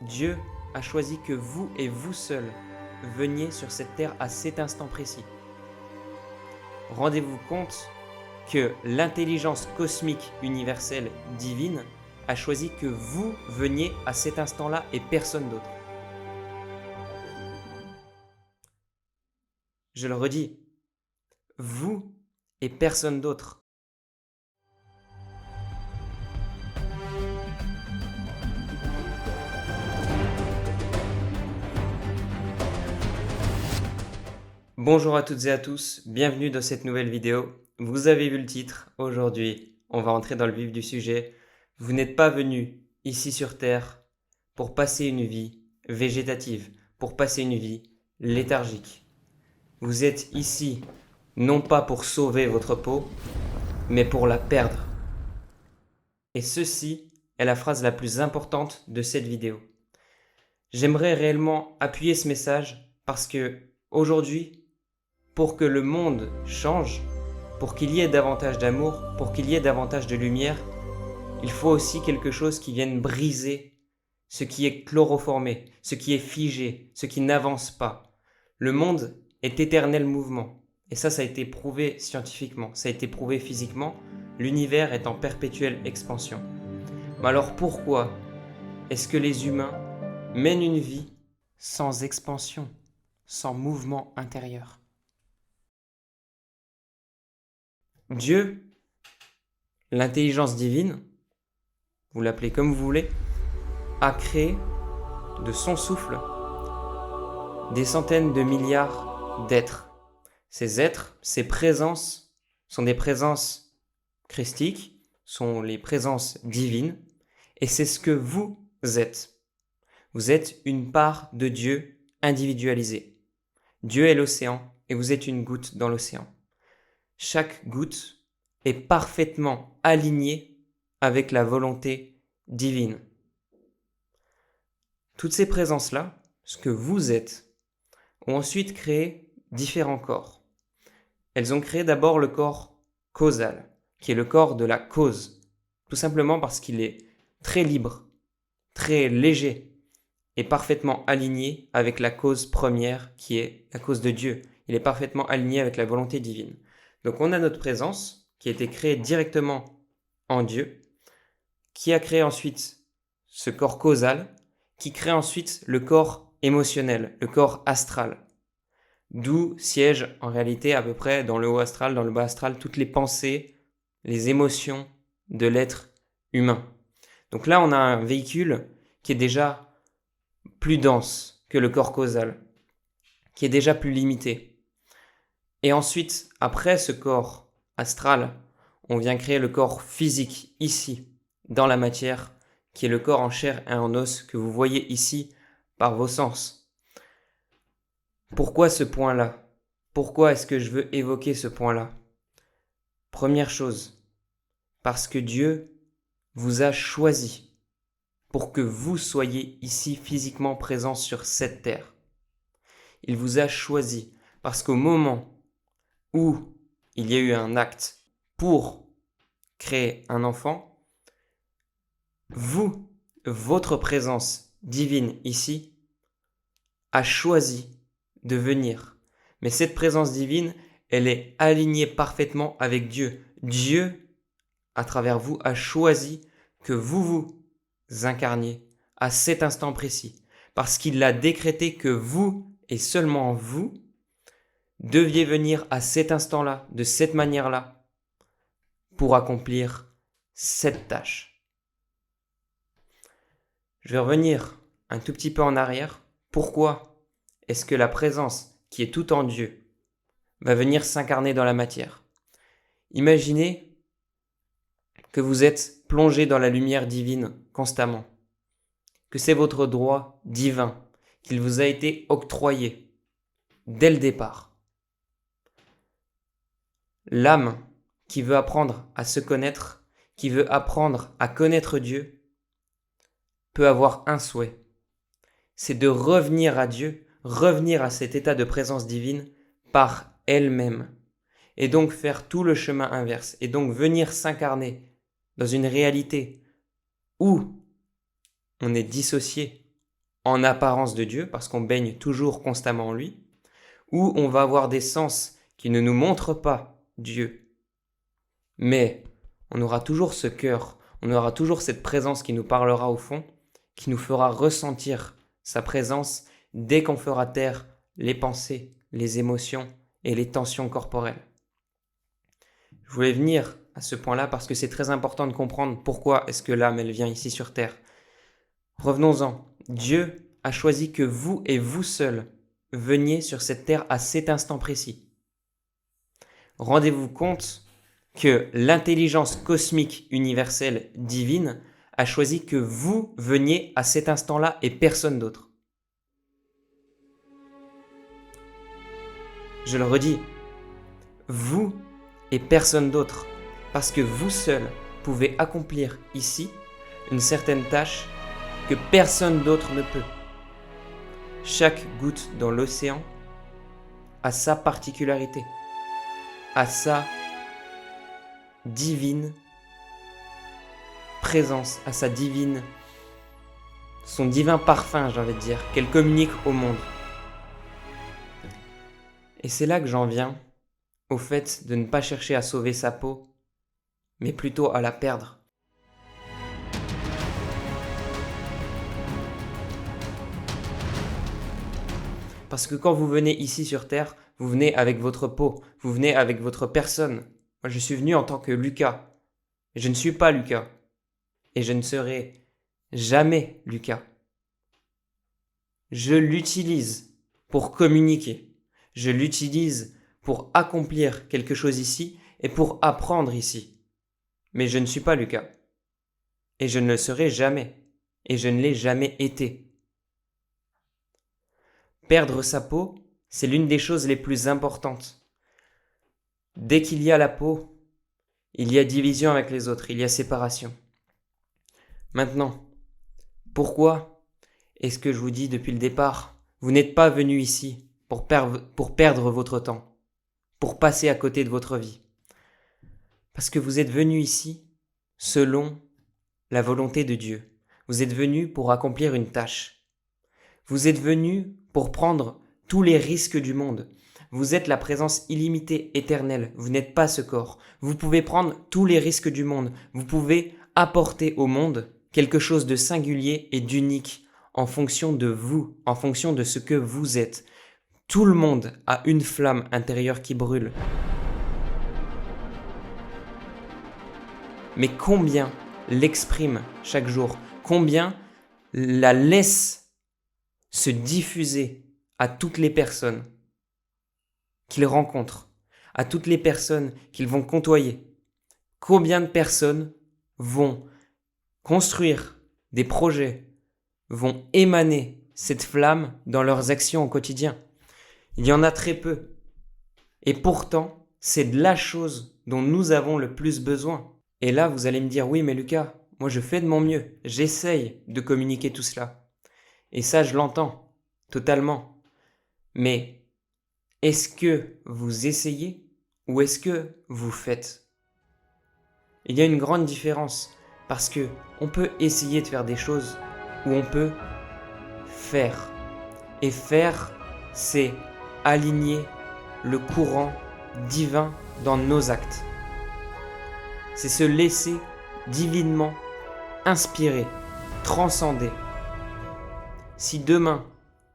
Dieu a choisi que vous et vous seul veniez sur cette terre à cet instant précis. Rendez-vous compte que l'intelligence cosmique universelle divine a choisi que vous veniez à cet instant-là et personne d'autre. Je le redis, vous et personne d'autre. Bonjour à toutes et à tous, bienvenue dans cette nouvelle vidéo. Vous avez vu le titre, aujourd'hui on va entrer dans le vif du sujet. Vous n'êtes pas venu ici sur Terre pour passer une vie végétative, pour passer une vie léthargique. Vous êtes ici non pas pour sauver votre peau, mais pour la perdre. Et ceci est la phrase la plus importante de cette vidéo. J'aimerais réellement appuyer ce message parce que aujourd'hui, pour que le monde change, pour qu'il y ait davantage d'amour, pour qu'il y ait davantage de lumière, il faut aussi quelque chose qui vienne briser ce qui est chloroformé, ce qui est figé, ce qui n'avance pas. Le monde est éternel mouvement. Et ça a été prouvé scientifiquement, ça a été prouvé physiquement. L'univers est en perpétuelle expansion. Mais alors pourquoi est-ce que les humains mènent une vie sans expansion, sans mouvement intérieur ? Dieu, l'intelligence divine, vous l'appelez comme vous voulez, a créé de son souffle des centaines de milliards d'êtres. Ces êtres, ces présences sont des présences christiques, sont les présences divines, et c'est ce que vous êtes. Vous êtes une part de Dieu individualisée. Dieu est l'océan et vous êtes une goutte dans l'océan. Chaque goutte est parfaitement alignée avec la volonté divine. Toutes ces présences-là, ce que vous êtes, ont ensuite créé différents corps. Elles ont créé d'abord le corps causal, qui est le corps de la cause, tout simplement parce qu'il est très libre, très léger et parfaitement aligné avec la cause première qui est la cause de Dieu. Il est parfaitement aligné avec la volonté divine. Donc on a notre présence qui a été créée directement en Dieu, qui a créé ensuite ce corps causal, qui crée ensuite le corps émotionnel, le corps astral. D'où siègent en réalité à peu près dans le haut astral, dans le bas astral, toutes les pensées, les émotions de l'être humain. Donc là, on a un véhicule qui est déjà plus dense que le corps causal, qui est déjà plus limité. Et ensuite, après ce corps astral, on vient créer le corps physique, ici, dans la matière, qui est le corps en chair et en os que vous voyez ici par vos sens. Pourquoi ce point-là ? Pourquoi est-ce que je veux évoquer ce point-là ? Première chose, parce que Dieu vous a choisi pour que vous soyez ici physiquement présent sur cette terre. Il vous a choisi parce qu'au moment où il y a eu un acte pour créer un enfant, vous, votre présence divine ici, a choisi de venir. Mais cette présence divine, elle est alignée parfaitement avec Dieu. Dieu, à travers vous, a choisi que vous vous incarniez à cet instant précis. Parce qu'il a décrété que vous, et seulement vous, deviez venir à cet instant-là, de cette manière-là, pour accomplir cette tâche. Je vais revenir un tout petit peu en arrière. Pourquoi est-ce que la présence qui est tout en Dieu va venir s'incarner dans la matière ? Imaginez que vous êtes plongé dans la lumière divine constamment, que c'est votre droit divin, qu'il vous a été octroyé dès le départ. L'âme qui veut apprendre à se connaître, qui veut apprendre à connaître Dieu, peut avoir un souhait. C'est de revenir à Dieu, revenir à cet état de présence divine par elle-même. Et donc faire tout le chemin inverse. Et donc venir s'incarner dans une réalité où on est dissocié en apparence de Dieu, parce qu'on baigne toujours constamment en lui, ou on va avoir des sens qui ne nous montrent pas Dieu. Mais on aura toujours ce cœur, on aura toujours cette présence qui nous parlera au fond, qui nous fera ressentir sa présence dès qu'on fera taire les pensées, les émotions et les tensions corporelles. Je voulais venir à ce point-là parce que c'est très important de comprendre pourquoi est-ce que l'âme, elle vient ici sur terre. Revenons-en. Dieu a choisi que vous et vous seuls veniez sur cette terre à cet instant précis. Rendez-vous compte que l'intelligence cosmique universelle divine a choisi que vous veniez à cet instant-là et personne d'autre. Je le redis, vous et personne d'autre, parce que vous seul pouvez accomplir ici une certaine tâche que personne d'autre ne peut. Chaque goutte dans l'océan a sa particularité, a sa divine présence, à son divin parfum, j'ai envie de dire, qu'elle communique au monde. Et c'est là que j'en viens au fait de ne pas chercher à sauver sa peau, mais plutôt à la perdre. Parce que quand vous venez ici sur Terre, vous venez avec votre peau, vous venez avec votre personne. Moi, je suis venu en tant que Lucas. Je ne suis pas Lucas. Et je ne serai jamais Lucas. Je l'utilise pour communiquer. Je l'utilise pour accomplir quelque chose ici et pour apprendre ici. Mais je ne suis pas Lucas. Et je ne le serai jamais. Et je ne l'ai jamais été. Perdre sa peau, c'est l'une des choses les plus importantes. Dès qu'il y a la peau, il y a division avec les autres, il y a séparation. Maintenant, pourquoi est-ce que je vous dis depuis le départ, vous n'êtes pas venu ici pour perdre votre temps, pour passer à côté de votre vie? Parce que vous êtes venu ici selon la volonté de Dieu. Vous êtes venu pour accomplir une tâche. Vous êtes venu pour prendre tous les risques du monde. Vous êtes la présence illimitée, éternelle. Vous n'êtes pas ce corps. Vous pouvez prendre tous les risques du monde. Vous pouvez apporter au monde quelque chose de singulier et d'unique en fonction de vous, en fonction de ce que vous êtes. Tout le monde a une flamme intérieure qui brûle. Mais combien l'exprime chaque jour? Combien la laisse se diffuser à toutes les personnes qu'ils rencontrent, à toutes les personnes qu'ils vont côtoyer? Combien de personnes vont construire des projets, vont émaner cette flamme dans leurs actions au quotidien? Il y en a très peu. Et pourtant, c'est de la chose dont nous avons le plus besoin. Et là, vous allez me dire, oui, mais Lucas, moi je fais de mon mieux. J'essaye de communiquer tout cela. Et ça, je l'entends totalement. Mais est-ce que vous essayez ou est-ce que vous faites? Il y a une grande différence parce que on peut essayer de faire des choses ou on peut faire. Et faire, c'est aligner le courant divin dans nos actes. C'est se laisser divinement inspirer, transcender. Si demain,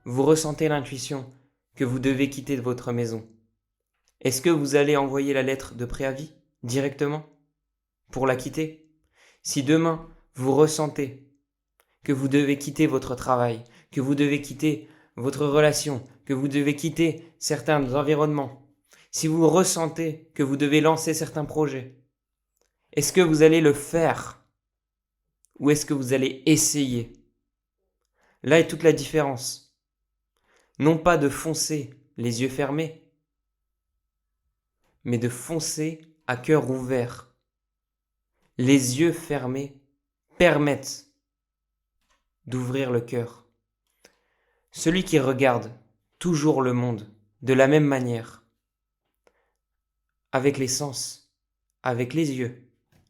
vous ressentez l'intuition que vous devez quitter votre maison, est-ce que vous allez envoyer la lettre de préavis directement pour la quitter? Si demain, vous ressentez que vous devez quitter votre travail, que vous devez quitter votre relation, que vous devez quitter certains environnements, si vous ressentez que vous devez lancer certains projets, est-ce que vous allez le faire ou est-ce que vous allez essayer? Là est toute la différence. Non pas de foncer les yeux fermés, mais de foncer à cœur ouvert. Les yeux fermés permettent d'ouvrir le cœur. Celui qui regarde toujours le monde de la même manière, avec les sens, avec les yeux,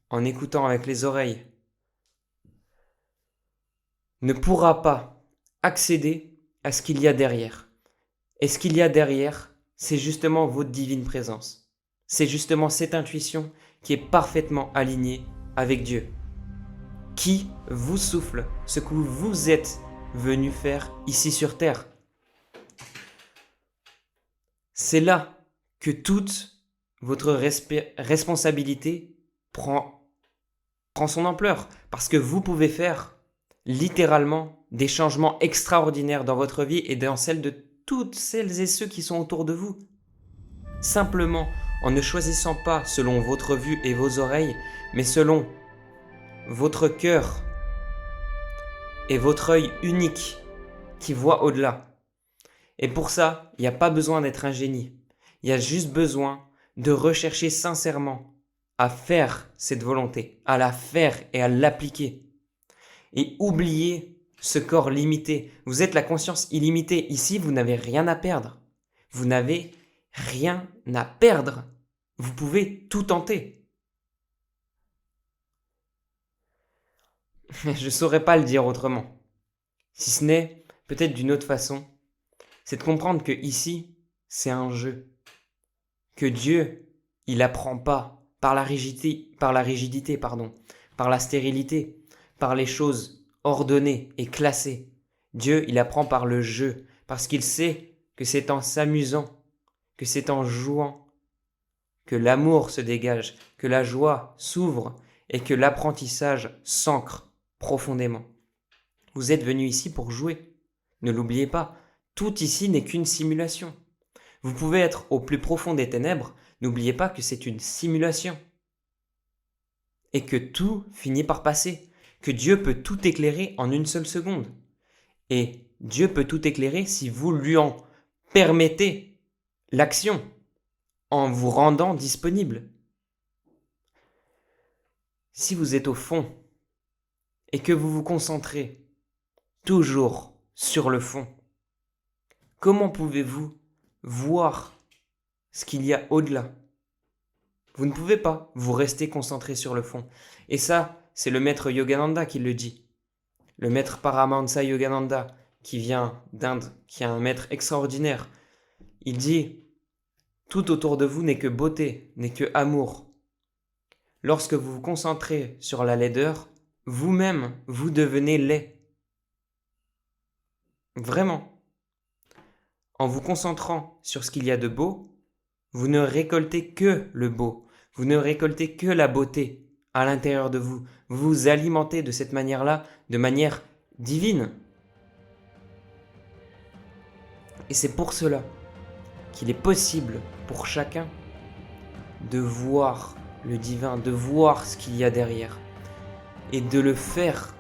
en écoutant avec les oreilles, ne pourra pas accéder à ce qu'il y a derrière. Et ce qu'il y a derrière, c'est justement votre divine présence. C'est justement cette intuition qui est parfaitement alignée avec Dieu, qui vous souffle ce que vous êtes venu faire ici sur Terre. C'est là que toute votre responsabilité prend son ampleur, parce que vous pouvez faire littéralement des changements extraordinaires dans votre vie et dans celle de toutes celles et ceux qui sont autour de vous. Simplement en ne choisissant pas selon votre vue et vos oreilles, mais selon votre cœur et votre œil unique qui voit au-delà. Et pour ça, il n'y a pas besoin d'être un génie. Il y a juste besoin de rechercher sincèrement à faire cette volonté, à la faire et à l'appliquer. Et oubliez ce corps limité. Vous êtes la conscience illimitée. Ici, vous n'avez rien à perdre. Vous n'avez rien à perdre. Vous pouvez tout tenter. Je ne saurais pas le dire autrement. Si ce n'est peut-être d'une autre façon, c'est de comprendre que ici, c'est un jeu. Que Dieu, il apprend pas par la rigidité, par la stérilité, par les choses ordonnées et classées. Dieu, il apprend par le jeu, parce qu'il sait que c'est en s'amusant, que c'est en jouant, que l'amour se dégage, que la joie s'ouvre et que l'apprentissage s'ancre profondément. Vous êtes venu ici pour jouer. Ne l'oubliez pas, tout ici n'est qu'une simulation. Vous pouvez être au plus profond des ténèbres, n'oubliez pas que c'est une simulation. Et que tout finit par passer, que Dieu peut tout éclairer en une seule seconde. Et Dieu peut tout éclairer si vous lui en permettez l'action, en vous rendant disponible. Si vous êtes au fond et que vous vous concentrez toujours sur le fond, comment pouvez-vous voir ce qu'il y a au-delà? Vous ne pouvez pas, vous restez concentré sur le fond. Et ça, c'est le maître Yogananda qui le dit. Le maître Paramahansa Yogananda, qui vient d'Inde, qui est un maître extraordinaire. Il dit, tout autour de vous n'est que beauté, n'est que amour. Lorsque vous vous concentrez sur la laideur, vous-même, vous devenez laid. Vraiment. En vous concentrant sur ce qu'il y a de beau, vous ne récoltez que le beau. Vous ne récoltez que la beauté à l'intérieur de vous. Vous vous alimentez de cette manière-là, de manière divine. Et c'est pour cela qu'il est possible pour chacun de voir le divin, de voir ce qu'il y a derrière et de le faire.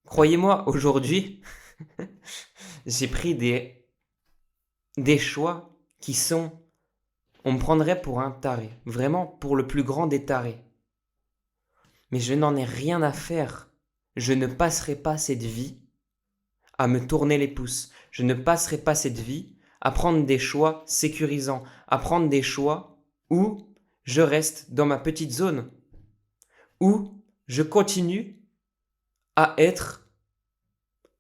Croyez-moi, aujourd'hui, j'ai pris des choix qui sont... On me prendrait pour un taré, vraiment pour le plus grand des tarés. Mais je n'en ai rien à faire. Je ne passerai pas cette vie à me tourner les pouces. Je ne passerai pas cette vie à prendre des choix sécurisants, à prendre des choix où je reste dans ma petite zone, où je continue à être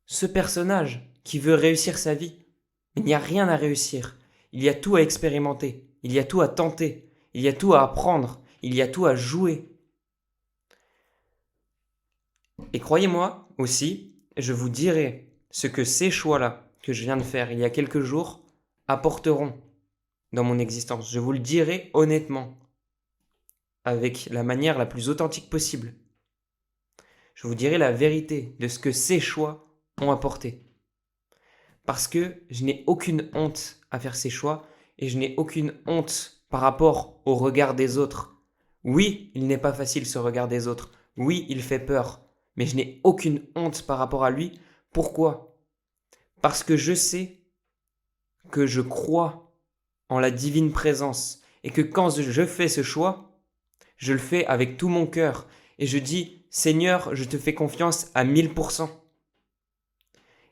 ce personnage qui veut réussir sa vie. Il n'y a rien à réussir. Il y a tout à expérimenter. Il y a tout à tenter. Il y a tout à apprendre. Il y a tout à jouer. Et croyez-moi aussi, je vous dirai ce que ces choix-là que je viens de faire il y a quelques jours apporteront dans mon existence. Je vous le dirai honnêtement, avec la manière la plus authentique possible. Je vous dirai la vérité de ce que ces choix ont apporté. Parce que je n'ai aucune honte à faire ces choix et je n'ai aucune honte par rapport au regard des autres. Oui, il n'est pas facile ce regard des autres. Oui, il fait peur. Mais je n'ai aucune honte par rapport à lui. Pourquoi? Parce que je sais que je crois en la divine présence et que quand je fais ce choix, je le fais avec tout mon cœur et je dis, Seigneur, je te fais confiance à 1000%.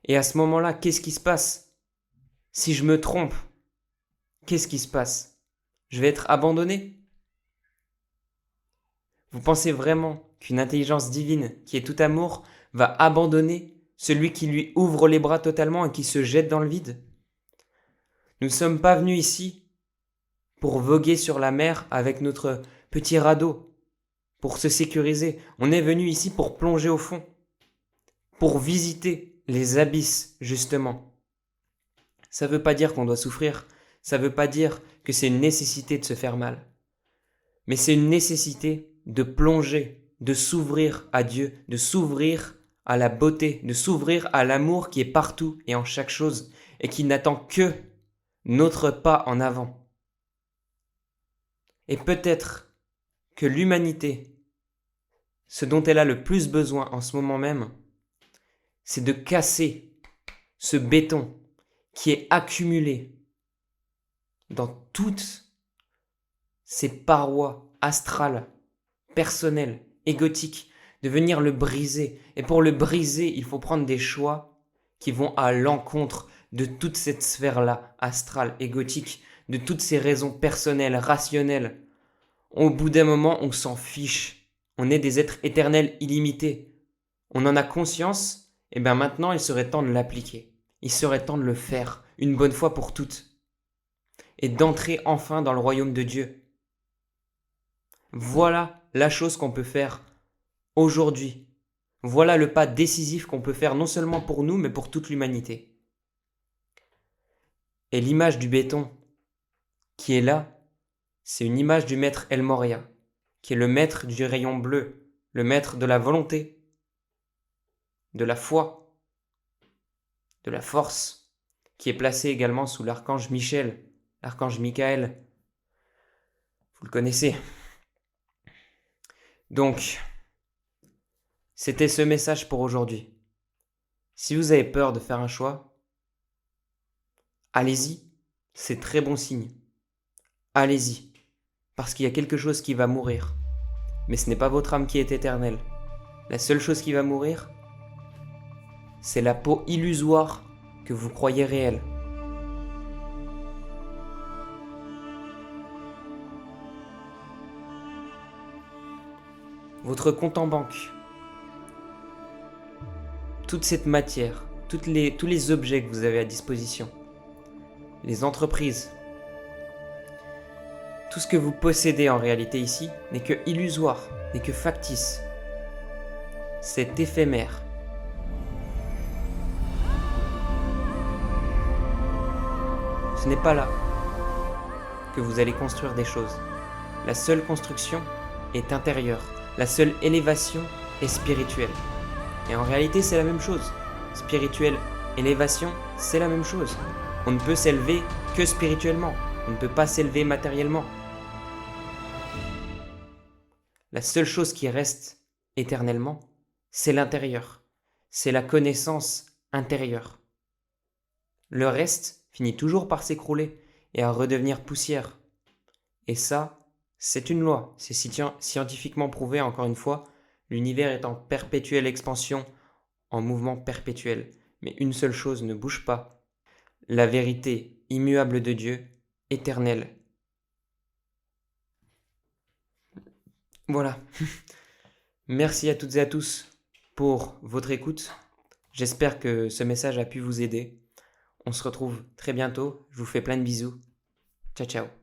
Et à ce moment-là, qu'est-ce qui se passe? Si je me trompe, qu'est-ce qui se passe? Je vais être abandonné? Vous pensez vraiment qu'une intelligence divine qui est tout amour va abandonner celui qui lui ouvre les bras totalement et qui se jette dans le vide? Nous ne sommes pas venus ici pour voguer sur la mer avec notre petit radeau, pour se sécuriser. On est venu ici pour plonger au fond, pour visiter les abysses, justement. Ça ne veut pas dire qu'on doit souffrir, ça ne veut pas dire que c'est une nécessité de se faire mal. Mais c'est une nécessité de plonger, de s'ouvrir à Dieu, de s'ouvrir à la beauté, de s'ouvrir à l'amour qui est partout et en chaque chose, et qui n'attend que notre pas en avant. Et peut-être que l'humanité, ce dont elle a le plus besoin en ce moment même, c'est de casser ce béton qui est accumulé dans toutes ces parois astrales, personnelles, égotiques, de venir le briser. Et pour le briser, il faut prendre des choix qui vont à l'encontre de toute cette sphère-là, astrale, égotique, de toutes ces raisons personnelles, rationnelles. Au bout d'un moment, on s'en fiche. On est des êtres éternels illimités. On en a conscience, et bien maintenant, il serait temps de l'appliquer. Il serait temps de le faire, une bonne fois pour toutes. Et d'entrer enfin dans le royaume de Dieu. Voilà la chose qu'on peut faire aujourd'hui. Voilà le pas décisif qu'on peut faire non seulement pour nous, mais pour toute l'humanité. Et l'image du béton qui est là, c'est une image du maître El Moria, qui est le maître du rayon bleu, le maître de la volonté, de la foi, de la force, qui est placé également sous l'archange Michel, l'archange Michael. Vous le connaissez. Donc, c'était ce message pour aujourd'hui. Si vous avez peur de faire un choix, allez-y, c'est très bon signe. Allez-y, parce qu'il y a quelque chose qui va mourir. Mais ce n'est pas votre âme qui est éternelle. La seule chose qui va mourir, c'est la peau illusoire que vous croyez réelle. Votre compte en banque, toute cette matière, tous les objets que vous avez à disposition, les entreprises, tout ce que vous possédez en réalité ici n'est que illusoire, n'est que factice. C'est éphémère. Ce n'est pas là que vous allez construire des choses. La seule construction est intérieure. La seule élévation est spirituelle. Et en réalité, c'est la même chose. Spirituelle, élévation, c'est la même chose. On ne peut s'élever que spirituellement. On ne peut pas s'élever matériellement. La seule chose qui reste éternellement, c'est l'intérieur. C'est la connaissance intérieure. Le reste finit toujours par s'écrouler et à redevenir poussière. Et ça, c'est une loi. C'est scientifiquement prouvé, encore une fois. L'univers est en perpétuelle expansion, en mouvement perpétuel. Mais une seule chose ne bouge pas. La vérité immuable de Dieu, éternelle. Voilà. Merci à toutes et à tous pour votre écoute. J'espère que ce message a pu vous aider. On se retrouve très bientôt. Je vous fais plein de bisous. Ciao, ciao.